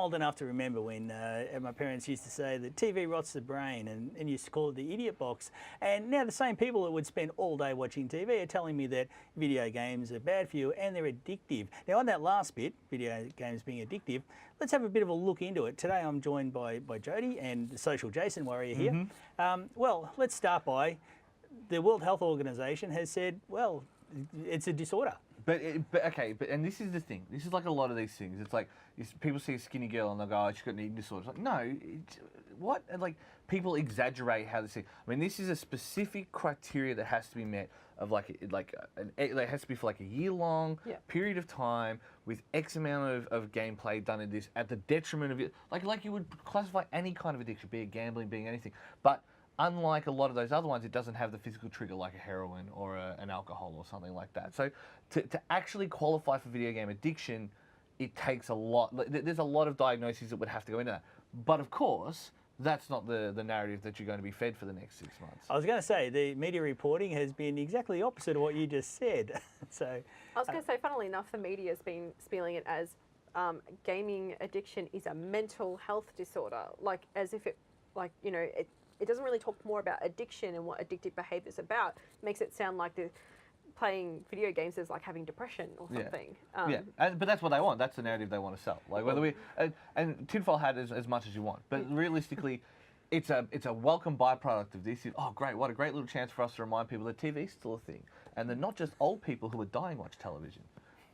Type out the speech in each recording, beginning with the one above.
old enough to remember when my parents used to say that TV rots the brain and used to call it the idiot box. And now the same people that would spend all day watching TV are telling me that video games are bad for you and they're addictive. Now on that last bit, video games being addictive, let's have a bit of a look into it. Today I'm joined by Jodie and the social Jason warrior here. Well, let's start by the World Health Organization has said, well, it's a disorder. But and this is the thing. This is like a lot of these things. It's like people see a skinny girl and they'll go, "Oh, she's got an eating disorder." It's like, no, what? And like people exaggerate how they see. I mean, this is a specific criteria that has to be met. Of it has to be for like a year-long period of time with X amount of gameplay done in this at the detriment of it. Like you would classify any kind of addiction, be it gambling, being anything, but. Unlike a lot of those other ones, it doesn't have the physical trigger like a heroin or an alcohol or something like that. So to actually qualify for video game addiction, it takes a lot. There's a lot of diagnoses that would have to go into that. But of course, that's not the narrative that you're going to be fed for the next 6 months. I was going to say, the media reporting has been exactly the opposite of what you just said. So I was going to say, funnily enough, the media has been spieling it as gaming addiction is a mental health disorder, like as if it, like, you know, it doesn't really talk more about addiction and what addictive behaviour is about. It makes it sound like playing video games is like having depression or something. But that's what they want. That's the narrative they want to sell. Like whether and tinfoil hat as much as you want, but realistically, it's a welcome byproduct of this. Oh, great! What a great little chance for us to remind people that TV's still a thing, and they're not just old people who are dying watch television.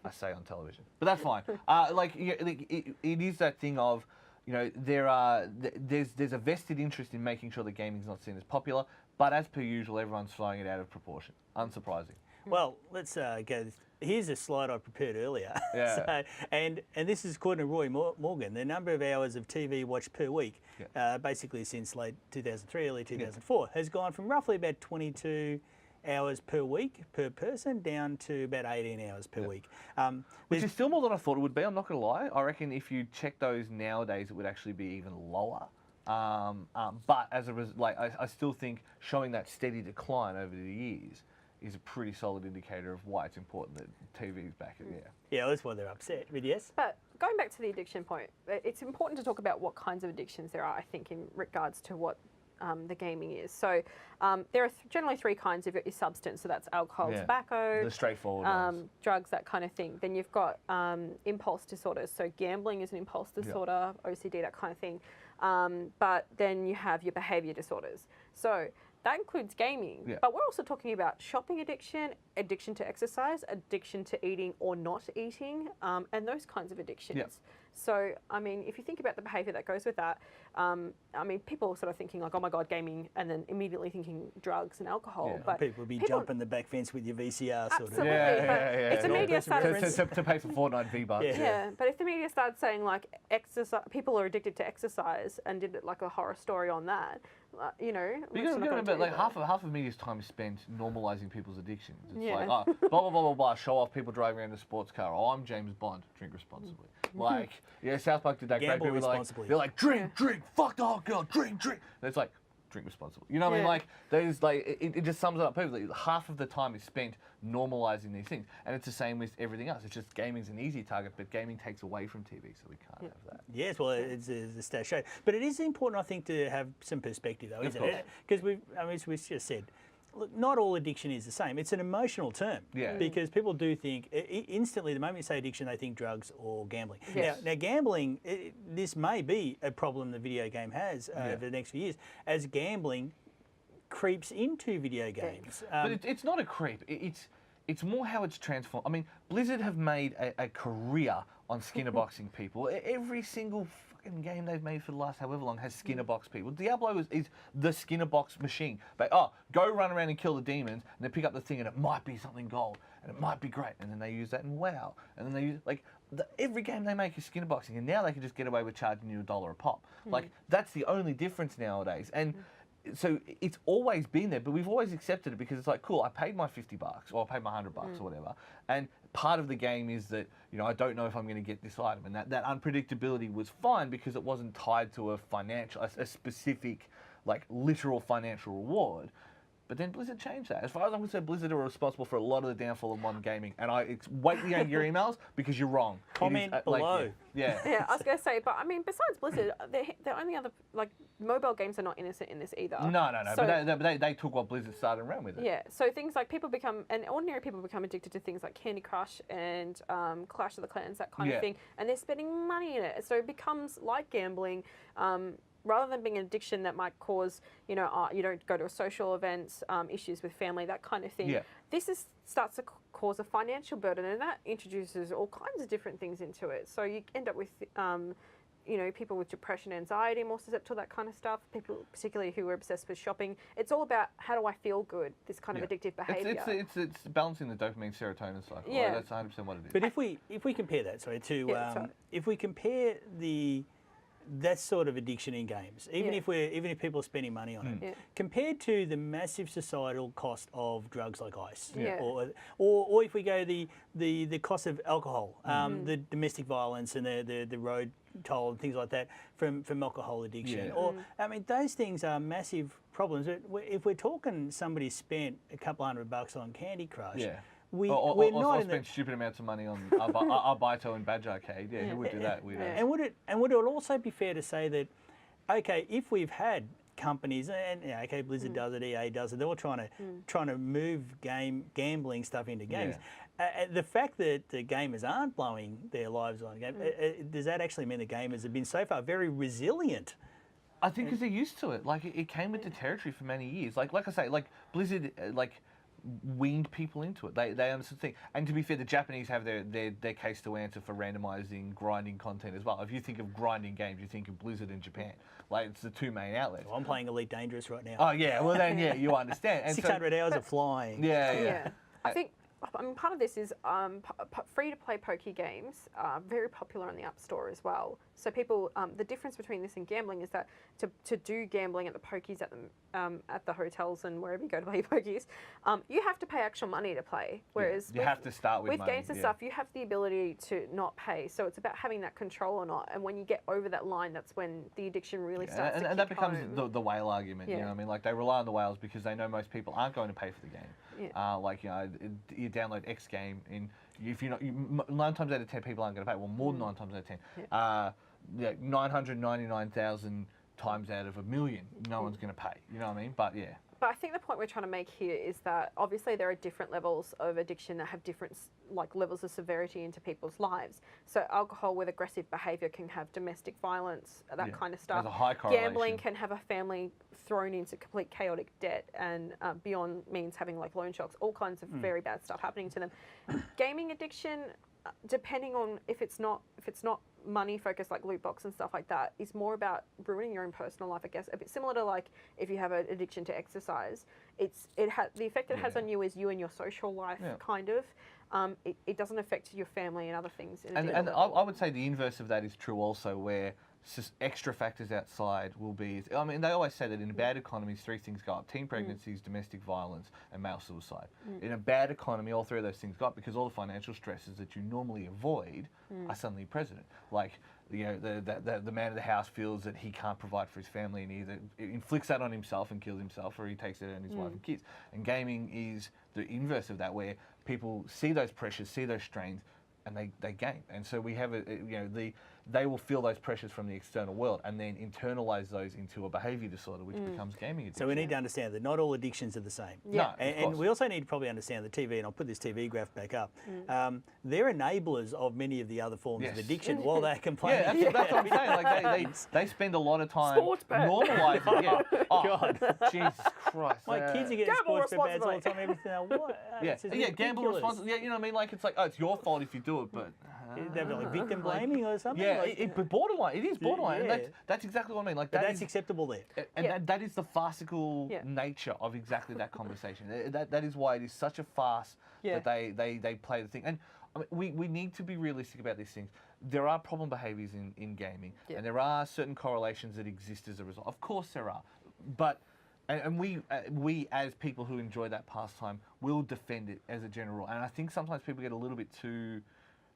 I say on television, but that's fine. It is that thing of. You know, there's a vested interest in making sure that gaming's not seen as popular, but as per usual, everyone's throwing it out of proportion. Unsurprising. Well, let's go. Here's a slide I prepared earlier. Yeah. And this is according to Roy Morgan, the number of hours of TV watched per week, basically since late 2003, early 2004, has gone from roughly about 22 hours per week per person down to about 18 hours per week. Which is still more than I thought it would be, I'm not going to lie. I reckon if you check those nowadays, it would actually be even lower. But as a result, I still think showing that steady decline over the years is a pretty solid indicator of why it's important that TV is back in there. Yeah, that's why they're upset, but yes. But going back to the addiction point, it's important to talk about what kinds of addictions there are, I think, in regards to what the gaming is. So there are generally three kinds of substance. So that's alcohol, tobacco, the straightforward ones. Drugs, that kind of thing. Then you've got impulse disorders. So gambling is an impulse disorder, OCD, that kind of thing. But then you have your behaviour disorders. So that includes gaming. But we're also talking about shopping addiction, addiction to exercise, addiction to eating or not eating, and those kinds of addictions. So, I mean, if you think about the behaviour that goes with that, I mean, people are sort of thinking like, oh my God, gaming, and then immediately thinking drugs and alcohol. But people would be jumping the back fence with your VCR sort of. Absolutely, if the media starts to pay for Fortnite V-Bucks. But if the media started saying like people are addicted to exercise and did it like a horror story on that, you know. You got to remember, like half of media's time is spent normalising people's addictions. It's like, oh, blah blah blah blah blah. Show off people driving around in a sports car. Oh, I'm James Bond. Drink responsibly. Like, South Park did that. Gamble great. People responsibly. They're like, drink, fuck the hot girl, drink. And it's like, drink responsibly. You know what I mean? Like, there's like, it just sums it up perfectly. Half of the time is spent normalising these things, and it's the same with everything else. It's just gaming's an easy target, but gaming takes away from TV, so we can't have that. Yes, well, it's the stat show, but it is important, I think, to have some perspective, though, isn't it? Because as we just said. Look, not all addiction is the same. It's an emotional term because people do think instantly the moment you say addiction, they think drugs or gambling. Now gambling, this may be a problem the video game has over the next few years as gambling creeps into video games. But it's not a creep. It's more how it's transformed. I mean, Blizzard have made a career on skinnerboxing people. Every single fucking game they've made for the last however long has skinnerbox people. Diablo is the skinnerbox machine. But go run around and kill the demons, and then pick up the thing, and it might be something gold, and it might be great, and then they use that in WoW, and then they use every game they make is skinnerboxing, and now they can just get away with charging you $1 a pop. Like that's the only difference nowadays, and. So it's always been there, but we've always accepted it because it's like, cool, I paid my $50 or I paid my $100 or whatever. And part of the game is that, you know, I don't know if I'm going to get this item. And that unpredictability was fine because it wasn't tied to a specific, like literal financial reward. But then Blizzard changed that. As far as I'm concerned, Blizzard are responsible for a lot of the downfall of modern gaming. And wait till you get your emails because you're wrong. Comment below. Yeah. Yeah, I was going to say, but I mean, besides Blizzard, the only other, like, mobile games are not innocent in this either. No. So, But they took what Blizzard started and ran with it. yeah, so things like ordinary people become addicted to things like Candy Crush and Clash of the Clans, that kind of thing, and they're spending money in it. So it becomes like gambling. Rather than being an addiction that might cause, you don't go to a social events, issues with family, that kind of thing. Yeah. This starts to cause a financial burden, and that introduces all kinds of different things into it. So you end up with, people with depression, anxiety, more susceptible to that kind of stuff. People, particularly who are obsessed with shopping. It's all about how do I feel good. This kind of addictive behaviour. It's balancing the dopamine serotonin cycle. Yeah. That's 100% what it is. But if we compare that, if we compare that sort of addiction in games, even if people are spending money on it, compared to the massive societal cost of drugs like ice, or if we go the cost of alcohol, the domestic violence and the road toll and things like that from alcohol addiction, or I mean those things are massive problems. If we're talking somebody spent a couple $100 on Candy Crush. We're not spend stupid amounts of money on Arbaito and Badge Arcade. Yeah, who would do that? And would it also be fair to say that, okay, if we've had companies and Blizzard does it, EA does it, they're all trying to move gambling stuff into games. The fact that the gamers aren't blowing their lives on game, does that actually mean the gamers have been so far very resilient? I think because they're used to it. Like it came with the territory for many years. Like I say, like Blizzard, weaned people into it. They understand the thing. And to be fair, the Japanese have their case to answer for randomizing, grinding content as well. If you think of grinding games, you think of Blizzard in Japan. Like, it's the two main outlets. Well, I'm playing Elite Dangerous right now. Oh, yeah. Well, then, you understand. And 600 hours of flying. Yeah. I think part of this is free-to-play poker games are very popular on the App Store as well. So people, the difference between this and gambling is that to do gambling at the pokies at the hotels and wherever you go to play pokies, you have to pay actual money to play. Whereas you have to start with money, games and stuff, you have the ability to not pay. So it's about having that control or not. And when you get over that line, that's when the addiction really starts to and that becomes the whale argument. Yeah. You know what I mean? Like, they rely on the whales because they know most people aren't going to pay for the game. Yeah. You download X game, and if you're not, 9 times out of 10 people aren't going to pay. Well, more than 9 times out of 10. Yeah. 999,000 times out of 1 million, no one's going to pay. You know what I mean? But yeah. But I think the point we're trying to make here is that obviously there are different levels of addiction that have different levels of severity into people's lives. So alcohol with aggressive behaviour can have domestic violence, that kind of stuff. There's a high correlation. Gambling can have a family thrown into complete chaotic debt, and beyond means having loan sharks, all kinds of very bad stuff happening to them. Gaming addiction, depending on if it's not money focused like loot box and stuff like that, is more about ruining your own personal life, I guess. A bit similar to if you have an addiction to exercise, the effect it has on you is you and your social life kind of. It doesn't affect your family and other things. And I would say the inverse of that is true also, where extra factors outside will be. I mean, they always say that in a bad economy, 3 things go up: teen pregnancies, domestic violence, and male suicide. In a bad economy, all 3 of those things go up because all the financial stresses that you normally avoid are suddenly present. Like, the man of the house feels that he can't provide for his family and either inflicts that on himself and kills himself, or he takes it on his wife and kids. And gaming is the inverse of that, where people see those pressures, see those strains, and they game. And so we have they will feel those pressures from the external world and then internalize those into a behavior disorder, which becomes gaming addiction. So we need to understand that not all addictions are the same. Yeah. No, and we also need to probably understand the TV, and I'll put this TV graph back up. They're enablers of many of the other forms of addiction while they're complaining. Yeah, that's what I'm saying. Like they spend a lot of time normalizing. Yeah. Oh, God. Jesus Christ. My kids are getting Gamble sports bets all the time. Everything. What? Gamble responsibly. Yeah, you know what I mean? Like, it's like, oh, it's your fault if you do it, but they'd be like victim blaming or something. yeah, but borderline. It is borderline. Yeah. And that's exactly what I mean. Like, That's acceptable there. And that is the farcical nature of exactly that conversation. That is why it is such a farce that they play the thing. And I mean, we need to be realistic about these things. There are problem behaviours in gaming, and there are certain correlations that exist as a result. Of course there are. But and we as people who enjoy that pastime will defend it as a general rule. And I think sometimes people get a little bit too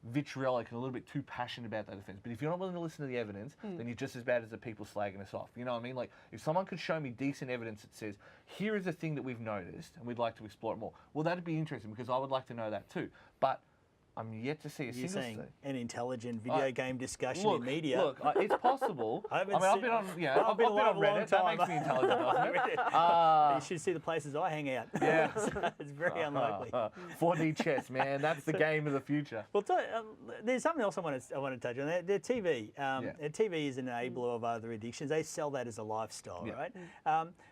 vitriolic and a little bit too passionate about that offence. But if you're not willing to listen to the evidence, then you're just as bad as the people slagging us off. You know what I mean? Like, if someone could show me decent evidence that says, here is a thing that we've noticed and we'd like to explore it more, well, that'd be interesting because I would like to know that too. But I'm yet to see a You're single saying thing. an intelligent video game discussion Look, in media. Look, it's possible. I haven't I've seen- been on, I've been on alive a long Reddit. That time. makes me intelligent, doesn't it? You should see the places I hang out. Yeah. It's very unlikely. 4D chess, man. That's the game of the future. Well, there's something else I want to touch on. The TV. TV is an enabler of other addictions. They sell that as a lifestyle, right?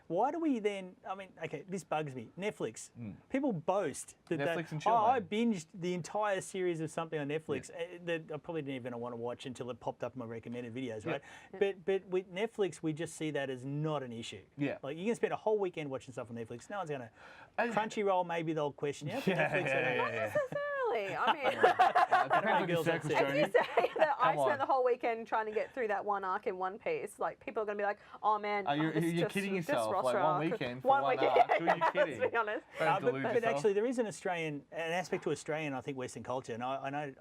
Why do we then? I mean, okay, this bugs me. Netflix. People boast that Netflix and chill, I mate. binged the entire series of something on Netflix that I probably didn't even want to watch until it popped up in my recommended videos, right? But with Netflix, we just see that as not an issue. Yeah. Like you can spend a whole weekend watching stuff on Netflix. No one's gonna. Crunchyroll, maybe they'll question you. Yeah, Netflix, I don't know. Necessarily. I mean, Depends on your girls circles, upset. if you Jodie. say that I Come on. spent the whole weekend trying to get through that one arc in One Piece, like people are going to be like, "Oh man, You're this is kidding just yourself. Roster Like one arc." weekend for one weekend. arc. Who are you kidding? Let's be honest. Don't delude But yourself. actually, there is an aspect to Australian, I think, Western culture, and I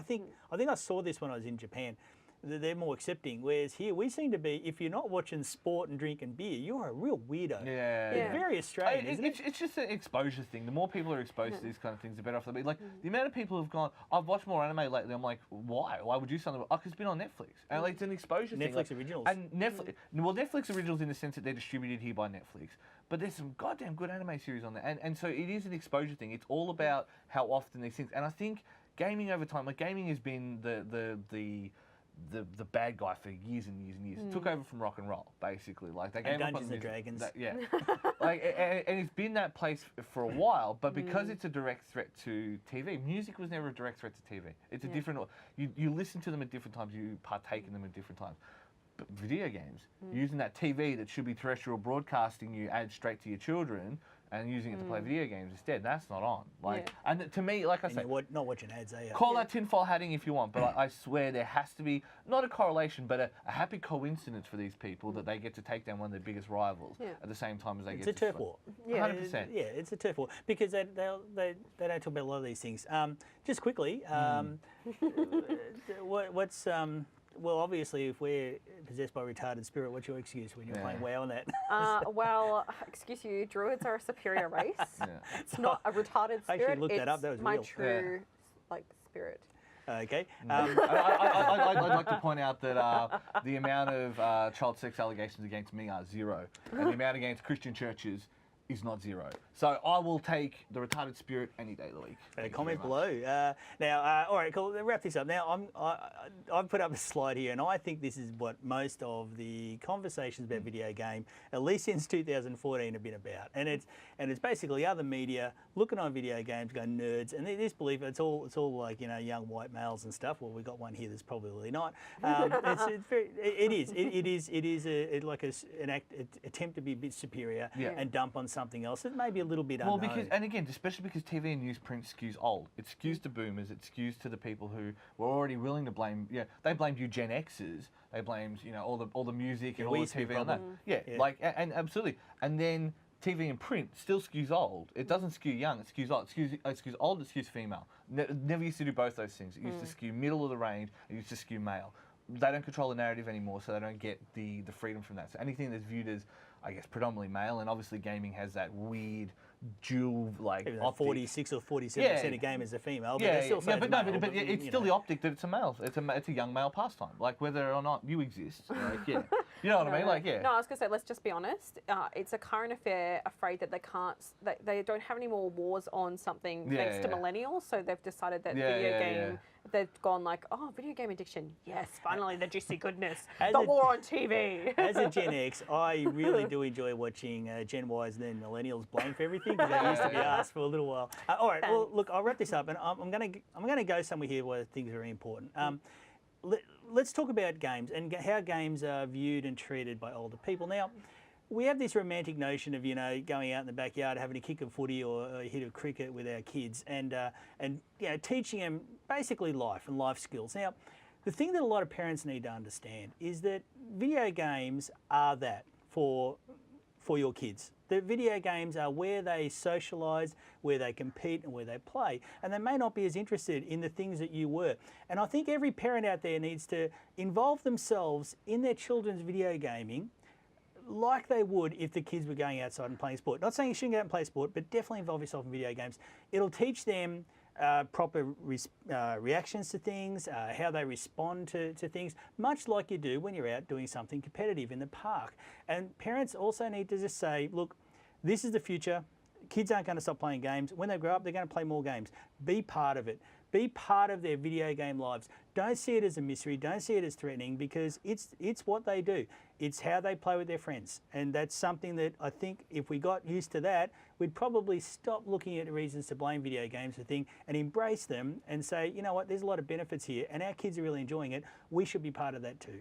think I saw this when I was in Japan. They're more accepting, whereas here we seem to be. If you're not watching sport and drinking beer, you're a real weirdo. Yeah. It's very Australian, isn't it? It's just an exposure thing. The more people are exposed to these kind of things, the better off they'll be. Like, the amount of people who've gone, I've watched more anime lately. I'm like, why? Why would you something? Oh, because it's been on Netflix. And like, it's an exposure thing. Netflix Like, originals. And Netflix originals in the sense that they're distributed here by Netflix. But there's some goddamn good anime series on there. And so it is an exposure thing. It's all about how often these things. And I think gaming over time, like gaming has been the bad guy for years and years and years. It took over from rock and roll, basically. Like they gave up on Dungeons and music. Dragons. Yeah. Like and it's been that place for a while, but because it's a direct threat to TV, music was never a direct threat to TV. It's a different. You listen to them at different times. You partake in them at different times. But video games, using that TV that should be terrestrial broadcasting you ads straight to your children and using it to play video games instead, that's not on. Like, and to me, like I And say, you're not watching ads, are you? call that tinfoil hatting if you want, but I swear there has to be, not a correlation, but a happy coincidence for these people that they get to take down one of their biggest rivals at the same time as they It's get a to turf war. 100%. Yeah, it's a turf war because they don't talk about a lot of these things. Just quickly, what's well, obviously, if we're possessed by retarded spirit, what's your excuse when you're playing WoW on that? Well, excuse you, druids are a superior race. It's not a retarded I spirit. actually looked it's that up, that was my real. true, like, spirit. Okay. I'd like to point out that the amount of child sex allegations against me are 0, and the amount against Christian churches is not 0. So I will take the retarded spirit any day of the week. Comment below. Now, all right, cool. Let's wrap this up. Now, I've put up a slide here, and I think this is what most of the conversations about video game, at least since 2014, have been about. And it's basically other media looking on video games, going nerds, and this belief it's all like young white males and stuff. Well, we got one here that's probably not. It is an attempt to be a bit superior and dump on something else that may be a little bit unknown. Well, especially because TV and newsprint skews old. It skews to boomers. It skews to the people who were already willing to blame. Yeah, they blamed you Gen Xers. They blamed all the music and all the TV on that. And absolutely. And then TV and print still skews old. It doesn't skew young. It skews old. It skews old. It skews female. Never used to do both those things. It used to skew middle of the range. It used to skew male. They don't control the narrative anymore, so they don't get the freedom from that. So anything that's viewed as, I guess, predominantly male, and obviously gaming has that weird dual Even though optic. 46 or 47% of gamers are female, but they're still saying but it's still the optic that it's a male. It's a young male pastime. Like whether or not you exist. You know what I mean? Like No, I was going to say, let's just be honest. It's a current affair, afraid that they don't have any more wars on something thanks to millennials, so they've decided that video game, they've gone like, oh, video game addiction. Yes, finally the juicy goodness. The war on TV. As a Gen X, I really do enjoy watching Gen Ys and then millennials blame for everything because I used to be asked for a little while. All right, well, look, I'll wrap this up, and I'm gonna go somewhere here where things are very important. Let's talk about games and how games are viewed and treated by older people. Now, we have this romantic notion of going out in the backyard having a kick of footy or a hit of cricket with our kids and teaching them basically life and life skills. Now, the thing that a lot of parents need to understand is that video games are that for your kids. that video games are where they socialise, where they compete and where they play. And they may not be as interested in the things that you were. And I think every parent out there needs to involve themselves in their children's video gaming like they would if the kids were going outside and playing sport. Not saying you shouldn't go out and play sport, but definitely involve yourself in video games. It'll teach them proper reactions to things, how they respond to things, much like you do when you're out doing something competitive in the park. And parents also need to just say, look, this is the future. Kids aren't going to stop playing games. When they grow up, they're going to play more games. Be part of it. Be part of their video game lives. Don't see it as a mystery. Don't see it as threatening, because it's what they do. It's how they play with their friends. And that's something that I think if we got used to that, we'd probably stop looking at reasons to blame video games for things and embrace them and say, you know what, there's a lot of benefits here and our kids are really enjoying it. We should be part of that too.